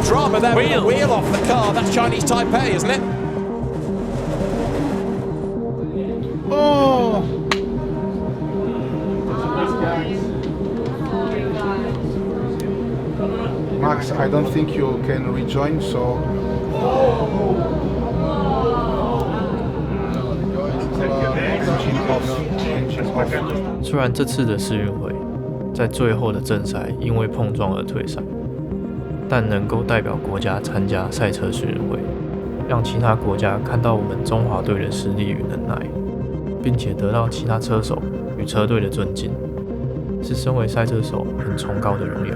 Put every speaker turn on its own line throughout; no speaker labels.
drama there. Wheel off the car. That's Chinese Taipei, isn't it?
Oh! Max, I don't think you can rejoin, so.
虽然这次的世运会在最后的正赛因为碰撞而退赛，但能够代表国家参加赛车世运会，让其他国家看到我们中华队的实力与能耐，并且得到其他车手与车队的尊敬，是身为赛车手很崇高的荣耀。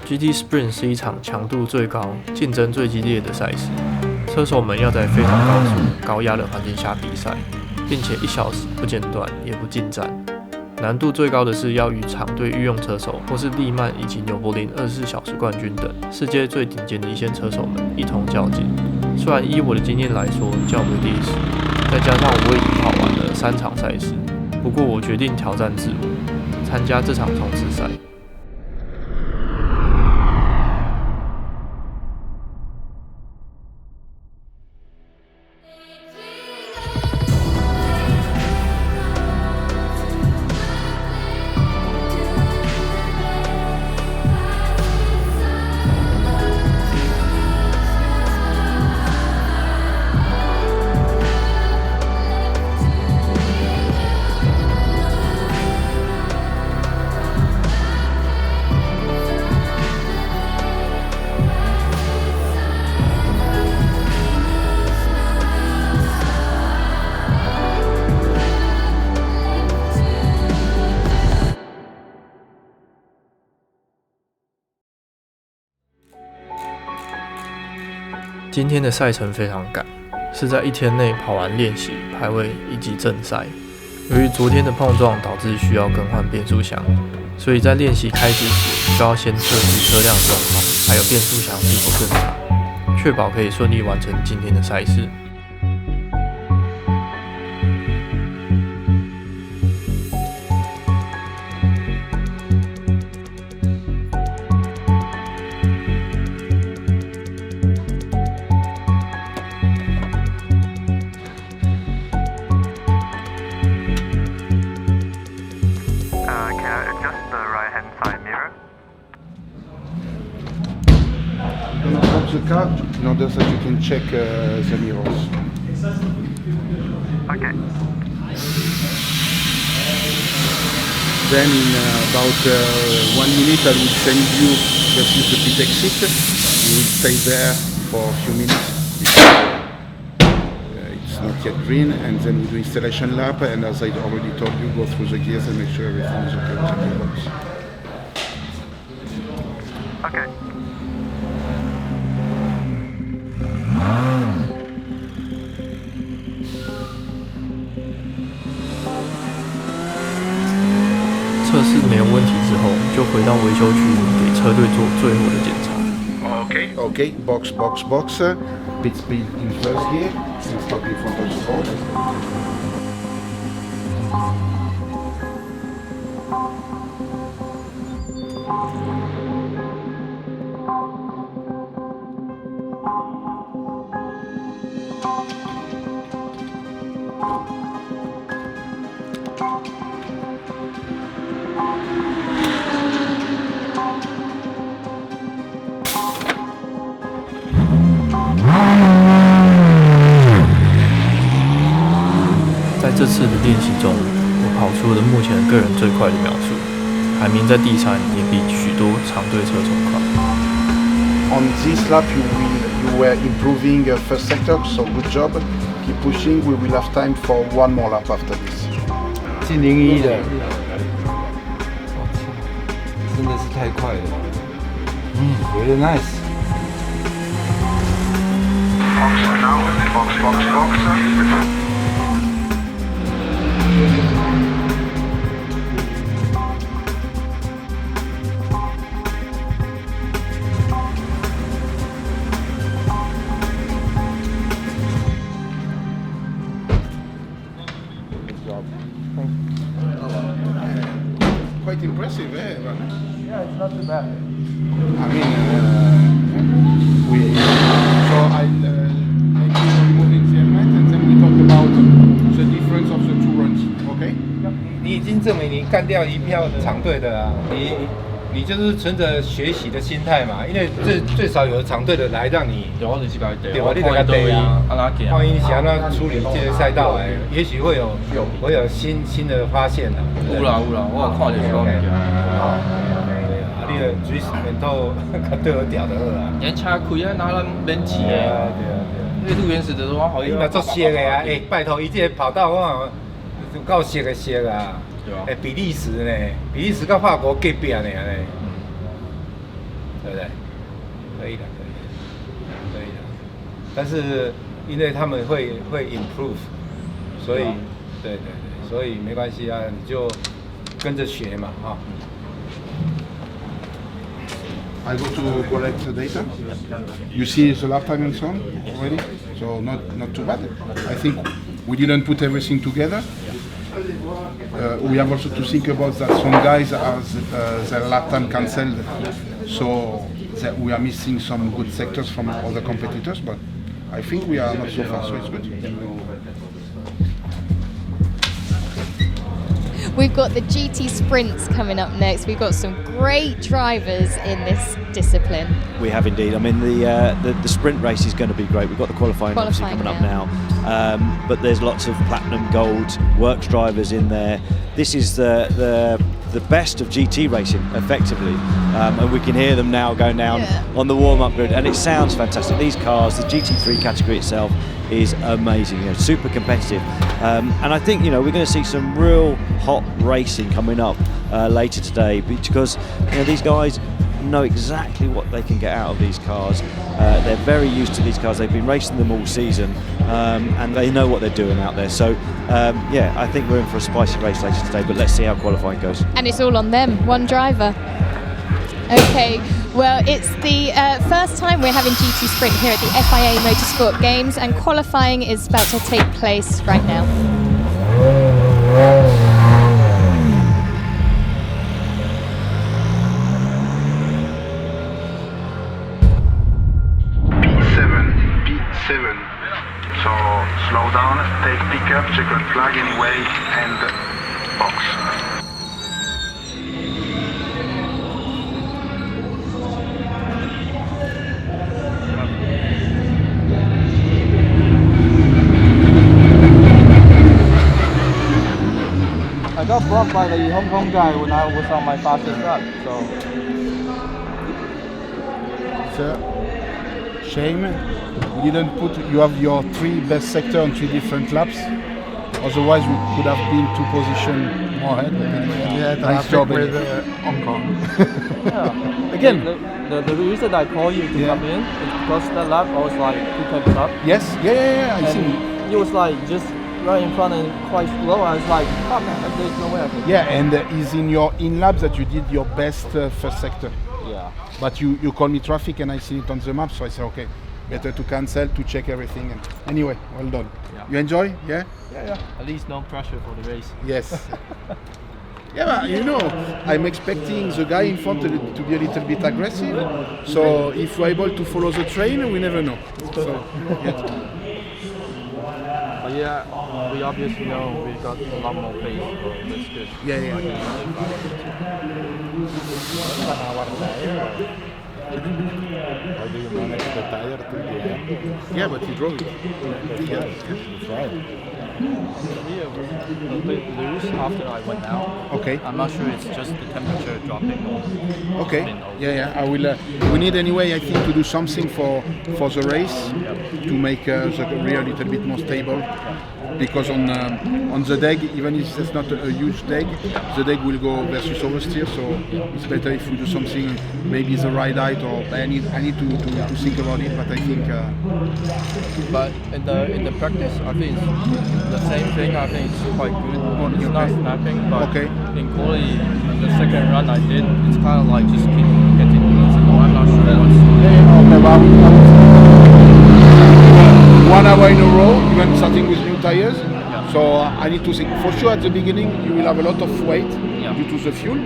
GT Sprint 是一场强度最高、竞争最激烈的赛事，车手们要在非常高速、高压的环境下比赛，并且1小时不间断也不进站。难度最高的是要与厂队御用车手或是利曼以及纽柏林24小时冠军等世界最顶尖的一线车手们一同较劲。虽然以我的经验来说较为劣势，再加上我已经跑完了3场赛事，不过我决定挑战自我，参加这场冲刺赛。今天的赛程非常赶，是在1天内跑完练习、排位以及正赛。由于昨天的碰撞导致需要更换变速箱，所以在练习开始时就要先测试车辆状况，还有变速箱是否正常，确保可以顺利完成今天的赛事。
The car in order that you can check the mirrors.
Okay.
Then in about 1 minute I will send you versus the pit exit. You will stay there for a few minutes because it's not yet green, and then we do installation lap, and as I already told you, go through the gears and make sure everything is okay with the gearbox.
Okay.
测试没有问题之后，就回到维修区给车队做最后的检查。
Okay, box. Pit speed in first gear, and stop in front of the board.
这次的练习中，我跑出了目前个人最快的秒数，排名在第3，也比许多长队车手快。
On this lap, you were improving first sector, so good job. Keep pushing. We will have time for one more lap after this.
进01的，真的是太快了。Very nice.
Box now. Box.
not too bad.
I mean, I'll make you removing the helmet and then we talk about the difference of the two runs, okay?
你已经证明你干掉一票厂队的啊，你就是存着学习的心态嘛，因为最少有厂队的来让你，对啊，你这个对啊，欢迎想要处理这个赛道哎，也许会有新的发现的。
有啦，我有看到这个。
你的水面头较对我调的好啦。
人车开啊，哪能免钱的？对啊。路原始的我好
伊嘛足熟的啊，拜托，伊这个跑道我有够熟啊。对比利时呢，比利时跟法国隔壁呢，对不对？可以的。但是因为他们会 improve， 所以对，所以没关系啊，你就跟着学嘛，哈。
I go to collect the data. You see the lap time and so on already, so not too bad. I think we didn't put everything together. We have also to think about that some guys have their lap time cancelled, so that we are missing some good sectors from other competitors. But I think we are not so far, so it's good.
We've got the GT sprints coming up next. We've got some great drivers in this discipline.
We have indeed. I mean, the sprint race is going to be great. We've got the qualifying obviously coming up now, but there's lots of platinum, gold, works drivers in there. This is the best of GT racing, effectively, and we can hear them now going down on the warm-up grid, and it sounds fantastic. These cars, the GT3 category itself, is amazing, super competitive, and I think we're going to see some real hot racing coming up later today, because these guys know exactly what they can get out of these cars. They're very used to these cars. They've been racing them all season, and they know what they're doing out there. So I think we're in for a spicy race later today, but let's see how qualifying goes.
And it's all on them, one driver. Okay, well, it's the first time we're having GT Sprint here at the FIA Motorsport Games, and qualifying is about to take place right now.
P7. So slow down, take pickup, check on flag anyway, and box.
I got blocked by the Hong Kong guy when I was on my fastest lap, so.
It's a shame. We didn't put, you have your 3 best sector on 3 different laps. Otherwise we could have been 2 positions more ahead.
Yeah,
nice job with
Hong Kong.
Again.
The reason I call you to come in is because that lap I was like 2 times up.
Yes, yeah, I see.
It was like just right in front and quite slow. I was like, fuck, there's no way I can.
Yeah, and it's in your in-laps that you did your best first sector.
Yeah.
But you call me traffic and I see it on the map, so I say, okay, better to cancel, to check everything. And anyway, well done.
Yeah.
You enjoy? Yeah?
Yeah. At least no pressure for the race.
Yes. Yeah, but I'm expecting the guy in front to be a little bit aggressive. So if we're able to follow the train, we never know. So, yeah.
But yeah, we obviously know we got a lot more pace, so that's good.
Yeah.
How do you manage the tire to the end?
Yeah, but he drove it.
Yeah, that's right.
Yeah, it was a bit loose after I went out.
Okay.
I'm not sure it's just the temperature dropping or
Okay. Yeah. I will. We need anyway, I think, to do something for the race to make the rear a little bit more stable. Because on the deck, even if it's not a huge deck, the deck will go versus oversteer. So it's better if we do something, maybe the ride height, or I need to think about it. But I think.
But in the practice, I think it's the same thing. I think it's quite good. It's not snapping, but in quality, the second run I did, it's kind of like just keep getting loose. I'm not sure what's.
1 hour in a row, even starting with new tires. So I need to think. For sure, at the beginning, you will have a lot of weight. due to the fuel.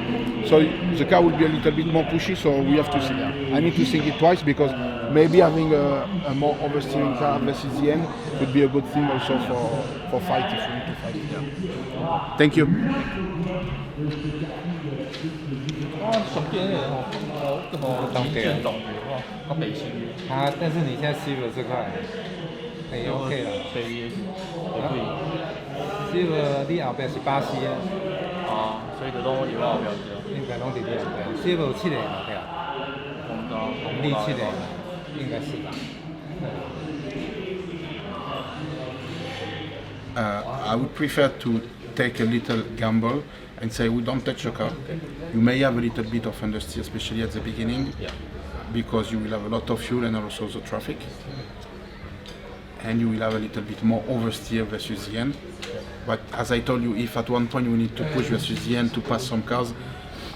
So the car will be a little bit more pushy, so we have to see. I need to think it twice because maybe having a more oversteering car versus the end would be a good thing also for fight if we need to fight. Yeah. Thank you.
但是你现在 Silver 这块也 OK 了。Silver 你后边是巴西啊。所以就拢伫我后边应该拢伫你后边。Silver 7个后边。红利7个，应该是吧。
I would prefer to take a little gamble and say we don't touch the car. You may have a little bit of understeer, especially at the beginning, because you will have a lot of fuel and also the traffic. And you will have a little bit more oversteer versus the end. But as I told you, if at one point you need to push versus the end to pass some cars,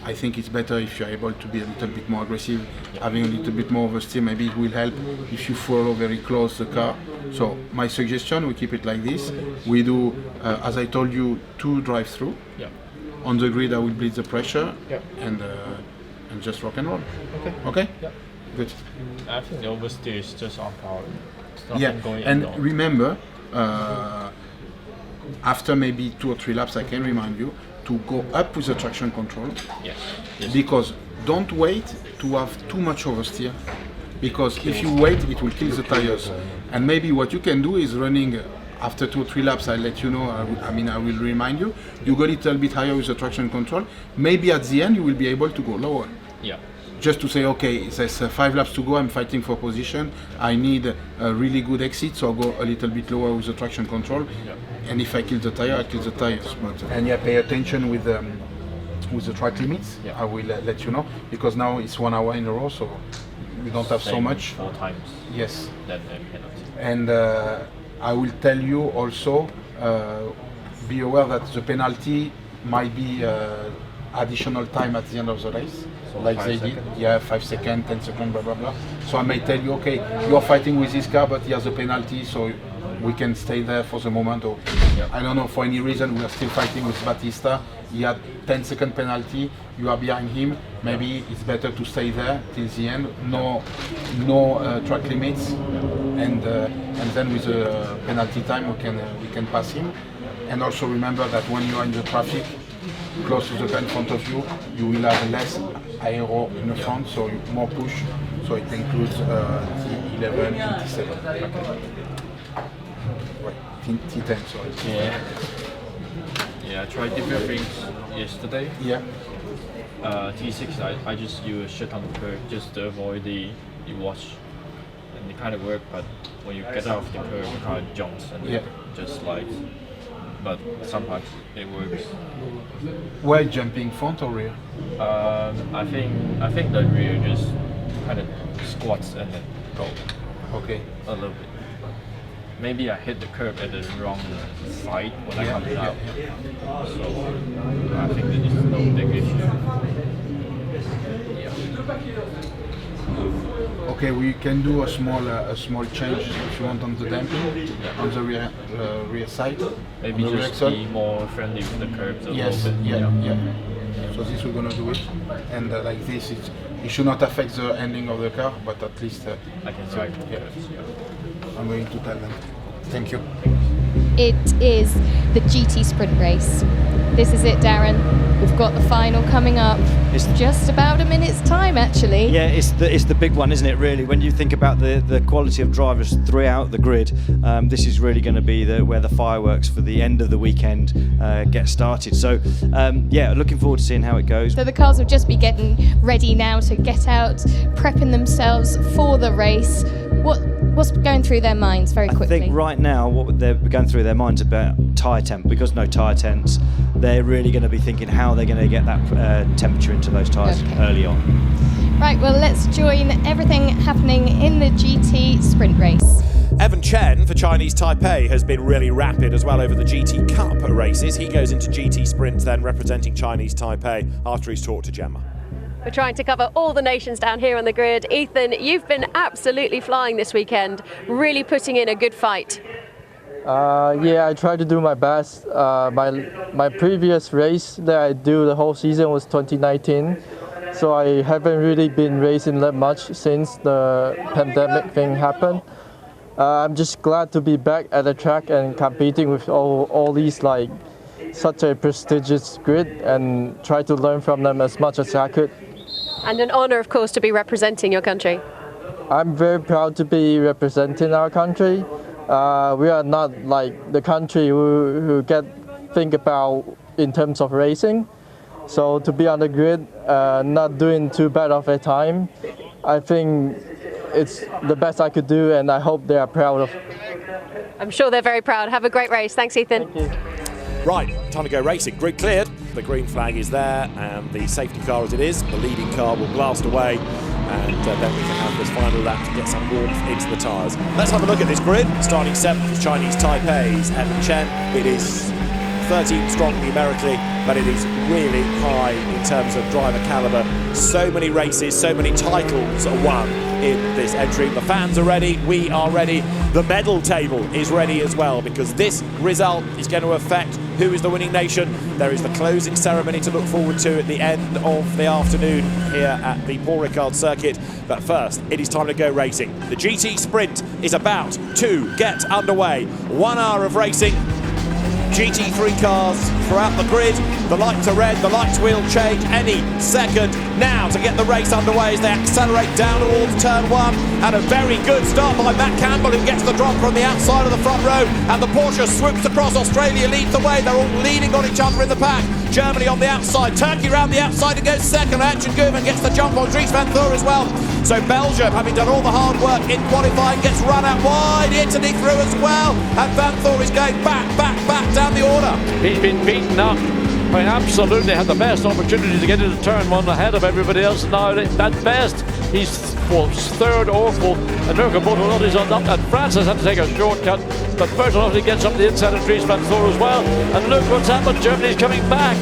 I think it's better if you're able to be a little bit more aggressive, having a little bit more oversteer. Maybe it will help if you follow very close the car. So my suggestion, we keep it like this. We do, as I told you, 2 drive-through. On the grid, I will bleed the pressure and just rock and roll. Okay? Yeah. Good.
I think the oversteer is just on power.
And remember, after maybe 2 or 3 laps, I can remind you to go up with the traction control. Yes. Because don't wait to have too much oversteer. Because if you wait, it will kill the tires. And maybe what you can do is running after 2 or 3 laps. I'll let you know. I will remind you. You go a little bit higher with the traction control. Maybe at the end you will be able to go lower. Yeah. Just to say, okay, there's 5 laps to go, I'm fighting for position, I need a really good exit, so I'll go a little bit lower with the traction control. And if I kill the tire, I kill the tires. And pay attention with the track limits. I will let you know, because now it's 1 hour in a row, so we don't have so much.
4 times.
Yes.
That penalty.
And I will tell you also, be aware that the penalty might be additional time at the end of the race. So like they did, 5 seconds, 10 seconds, blah blah blah. So I may tell you, okay, you are fighting with this car, but he has a penalty, so we can stay there for the moment. Or I don't know, for any reason, we are still fighting with Batista. He had 10-second penalty. You are behind him. Maybe it's better to stay there till the end. No track limits, and then with the penalty time, we can pass him. And also remember that when you are in the traffic, close to the car in front of you, you will have less aero in the front, so more push. So it includes T11, T7. T10, sorry.
Yeah, I tried different things yesterday.
Yeah.
T6, I just use shit on the curve just to avoid the wash. And it kind of worked, but when you get out of the curve, the car jumps and just slides. But sometimes it works.
Why jumping, front or rear?
I think the rear just kind of squats and then go.
Okay.
A little bit. Maybe I hit the curb at the wrong side when I come out. So I think that is no big issue.
Okay, we can do a small change if you want on the damping on the rear side.
Maybe just be more friendly with the curbs a
little bit. Yeah. So this we're gonna do it, and like this, it should not affect the ending of the car, but at least
I can drive the curbs.
I'm going to tell them. Thank you.
It is the GT Sprint race. This is it, Darren. We've got the final coming up. It's just about a minute's time, actually.
Yeah, it's the big one, isn't it, really? When you think about the quality of drivers throughout the grid, this is really going to be where the fireworks for the end of the weekend get started. So, yeah, looking forward to seeing how it goes.
So the cars will just be getting ready now to get out, prepping themselves for the race. What's going through their minds very quickly?
I think right now what they're going through their minds about tyre temp, because no tyre tents, they're really going to be thinking how they're going to get that temperature into those tyres early on.
Right, well, let's join everything happening in the GT Sprint race.
Chen for Chinese Taipei has been really rapid as well over the GT Cup races. He goes into GT Sprint then representing Chinese Taipei after he's talked to Gemma.
We're trying to cover all the nations down here on the grid. Ethan, you've been absolutely flying this weekend, really putting in a good fight.
Yeah, I try to do my best. My previous race that I do the whole season was 2019, so I haven't really been racing that much since the pandemic thing happened. I'm just glad to be back at the track and competing with all these like such a prestigious grid and try to learn from them as much as I could.
And an honour, of course, to be representing your country.
I'm very proud to be representing our country. We are not like the country who think about in terms of racing. So to be on the grid, not doing too bad of a time, I think it's the best I could do, and I hope they are proud of.
I'm sure they're very proud. Have a great race. Thanks, Ethan.
Thank you.
Right, time to go racing. Grid cleared. The green flag is there, and the safety car as it is, the leading car will blast away, and then we can have this final lap to get some warmth into the tyres. Let's have a look at this grid. Starting 7th, Chinese Taipei's Chen. It is 13th strong numerically, but it is really high in terms of driver calibre. So many races, so many titles are won in this entry. The fans are ready, we are ready. The medal table is ready as well, because this result is going to affect who is the winning nation. There is the closing ceremony to look forward to at the end of the afternoon here at the Paul Ricard circuit. But first, it is time to go racing. The GT Sprint is about to get underway. 1 hour of racing. GT3 cars throughout the grid. The lights are red, the lights will change any second now to get the race underway as they accelerate down towards turn 1. And a very good start by Matt Campbell, who gets the drop from the outside of the front row. And the Porsche swoops across. Australia leads the way. They're all leaning on each other in the pack. Germany on the outside. Turkey around the outside and goes second. Chen gets the jump on Dries van Thor as well. So Belgium, having done all the hard work in qualifying, gets run out wide. Italy through as well. And Van Thor is going back down the order.
He's been beaten up. I mean, absolutely had the best opportunity to get into turn 1 ahead of everybody else. Now, at best, he's third or fourth. And Mirko Bortolotti's on up. And Francis had to take a shortcut. But Bertolotti gets up the inside of Dries van Thor as well. And look what's happened. Germany's coming back.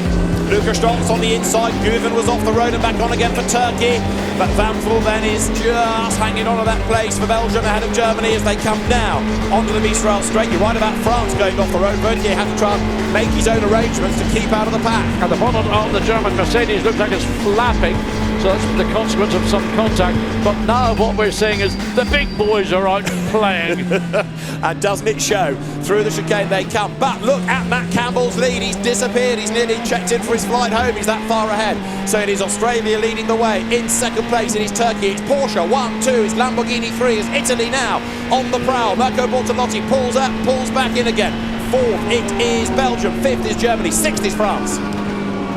Luca Stolz on the inside. Guven was off the road and back on again for Turkey. But Van Thor then is just hanging on to that place for Belgium ahead of Germany as they come now onto the Mistral straight. You're right about France going off the road. Verdier had to try and make his own arrangements to keep out of the pack.
And the bonnet on the German Mercedes looks like it's flapping. So that's the consequence of some contact. But now what we're seeing is the big boys are out playing.
And doesn't it show? Through the chicane they come. But look at Matt Campbell's lead. He's disappeared. He's nearly checked in for his flight home. He's that far ahead. So it is Australia leading the way. In second place it is Turkey. It's Porsche 1, 2. It's Lamborghini 3. It's Italy now on the prowl. Mirko Bortolotti pulls up, pulls back in again. 4th it is Belgium. 5th is Germany. 6th is France.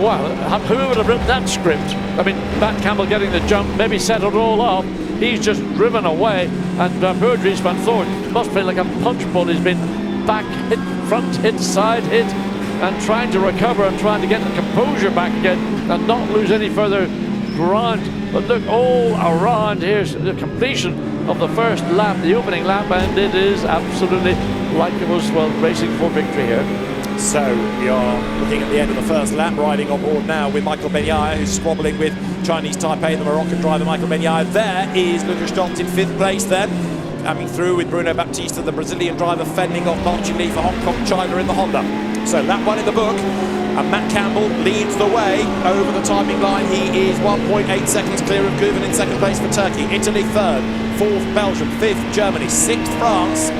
Well, who would have written that script? I mean, Matt Campbell getting the jump, maybe set it all off. He's just driven away, and poor Dries van Thor must feel like a punch bowl. He's been back hit, front hit, side hit, and trying to recover and trying to get the composure back again and not lose any further ground. But look, all around here's the completion of the first lap, the opening lap, and it is absolutely like it was, well, racing for victory here.
So we are looking at the end of the first lap, riding on board now with Michael Benyaya, who's squabbling with Chinese Taipei, the Moroccan driver Michael Benyaya. There is Luca Stolz in 5th place then, coming through with Bruno Baptista, the Brazilian driver, fending off Martin Lee for Hong Kong, China in the Honda. So lap 1 in the book, and Matt Campbell leads the way over the timing line. He is 1.8 seconds clear of Guven in 2nd place for Turkey. Italy 3rd, 4th Belgium, 5th Germany, 6th France.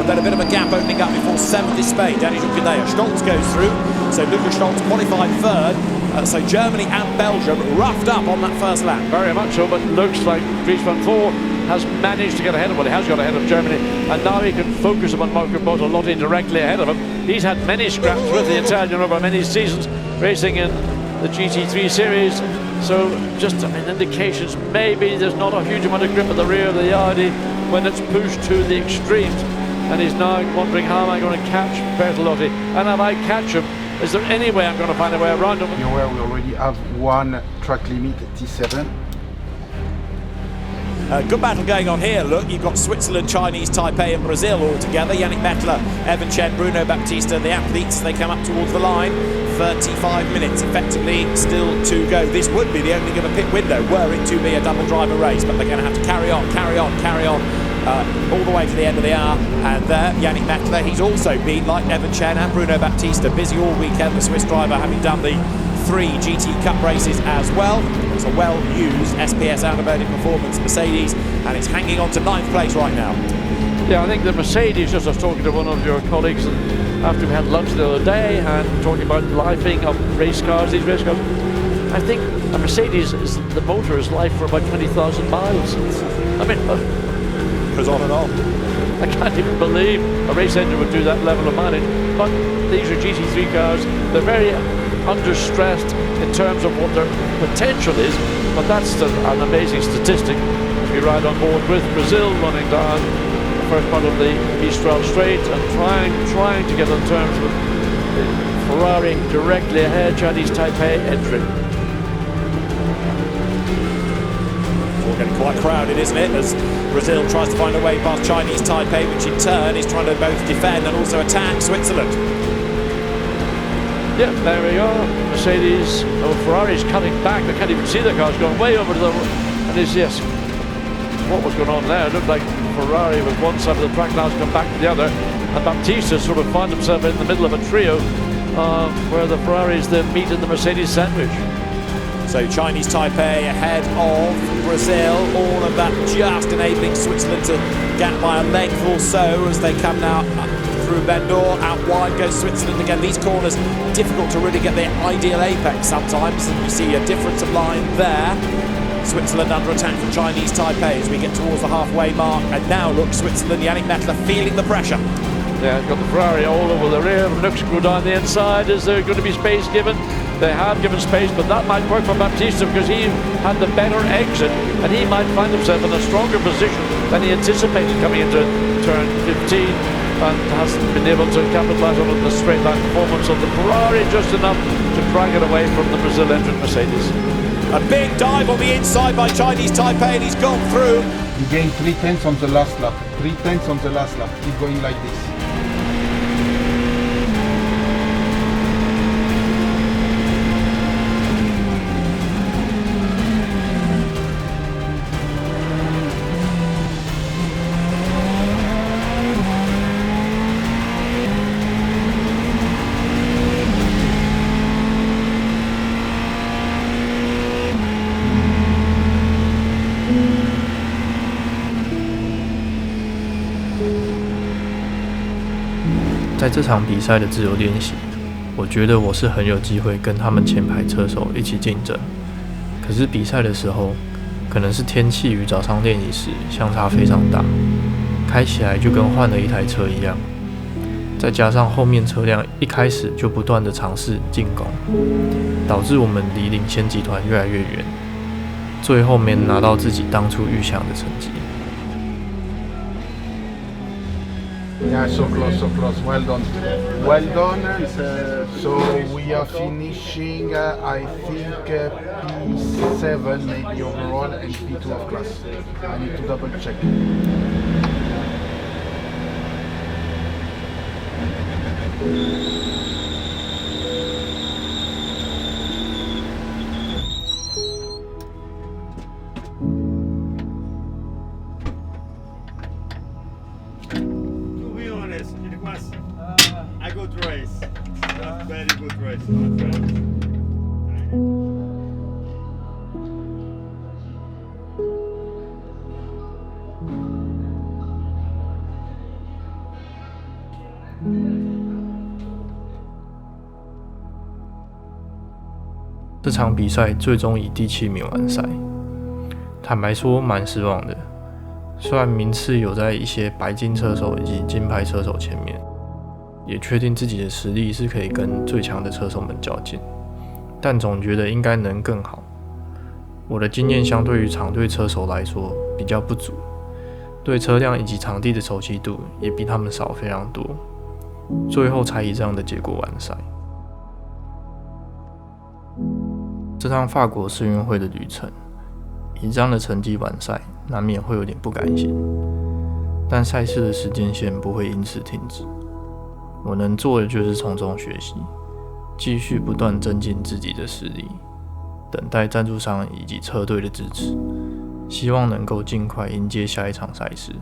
And then a bit of a gap opening up before 7th is Spain. Danny Juncadella. Stolz goes through, so Luca Stolz qualified 3rd. So Germany and Belgium roughed up on that first lap.
Very much so, but looks like Dries van Thor has managed to get ahead of, well, he has got ahead of Germany, and now he can focus upon Marco Bortolotti directly ahead of him. He's had many scraps with the Italian over many seasons, racing in the GT3 series. So just, I mean, indications maybe there's not a huge amount of grip at the rear of the Audi when it's pushed to the extremes. And he's now wondering, how am I going to catch Bertolotti? And if I catch him, is there any way I'm going to find a way around him?
You're aware we already have one track limit, T7.
Good battle going on here. Look, you've got Switzerland, Chinese Taipei and Brazil all together. Yannick Mettler, Evan Chen, Bruno Baptista, the athletes, they come up towards the line. 35 minutes effectively still to go. This would be the opening of a pit window were it to be a double driver race, but they're going to have to carry on all the way to the end of the hour. And there, Yannick Meckler, he's also been, like Evan Chen and Bruno Baptista, busy all weekend, the Swiss driver, having done the 3 GT Cup races as well. It's a well-used SPS automotive performance Mercedes, and it's hanging on to 9th place right now.
Yeah, I think the Mercedes, just I was talking to one of your colleagues after we had lunch the other day and talking about lifing of race cars, these race cars. I think a Mercedes, the motor is life for about 20,000 miles. I mean,
goes on and on.
I can't even believe a race engine would do that level of mileage. But these are GT3 cars. They're very under-stressed in terms of what their potential is, but that's an amazing statistic. We ride on board with Brazil running down the first part of the Mistral Strait and trying to get on terms with the Ferrari directly ahead, Chinese Taipei entry.
It's all getting quite crowded, isn't it, as Brazil tries to find a way past Chinese Taipei, which in turn is trying to both defend and also attack Switzerland.
Yeah, there we are. Mercedes, Ferrari's cutting back. They can't even see the cars going way over to the... And yes, what was going on there? It looked like Ferrari was one side of the track, now it's come back to the other. And Baptista sort of found himself in the middle of a trio where the Ferraris then meet in the Mercedes sandwich.
So Chinese Taipei ahead of Brazil, all of that just enabling Switzerland to gap by a length or so as they come now through Bendor. Out wide goes Switzerland again. These corners, difficult to really get the ideal apex sometimes, and you see a difference of line there. Switzerland under attack from Chinese Taipei as we get towards the halfway mark. And now look, Switzerland, Yannick Meckler feeling the pressure.
Yeah, got the Ferrari all over the rear. Looks good on the inside. Is there going to be space given? They have given space, but that might work for Baptista because he had the better exit and he might find himself in a stronger position than he anticipated coming into turn 15 and hasn't been able to capitalise on the straight line performance of the Ferrari just enough to drag it away from the Brazil entrant Mercedes.
A big dive on the inside by Chinese Taipei and he's gone through.
He gained 3/10 on the last lap. 3/10 on the last lap. Keep going like this.
在这场比赛的自由练习，我觉得我是很有机会跟他们前排车手一起竞争。可是比赛的时候，可能是天气与早上练习时相差非常大，开起来就跟换了一台车一样。再加上后面车辆一开始就不断的尝试进攻，导致我们离领先集团越来越远，最后没拿到自己当初预想的成绩。
Yeah, so close, so close. Well done. Well done. So we are finishing, I think, P7 maybe overall and P2 of class. I need to double check.
It was a good race, a very good race, my friend.
这场比赛最终以第7名完赛，坦白说蛮失望的。虽然名次有在一些白金车手以及金牌车手前面，也确定自己的实力是可以跟最强的车手们较劲，但总觉得应该能更好。我的经验相对于场队车手来说比较不足，对车辆以及场地的熟悉度也比他们少非常多，最后才以这样的结果完赛。这趟法国世运会的旅程，以这样的成绩完赛，难免会有点不甘心。但赛事的时间线不会因此停止，我能做的就是从中学习，继续不断增进自己的实力，等待赞助商以及车队的支持，希望能够尽快迎接下一场赛事。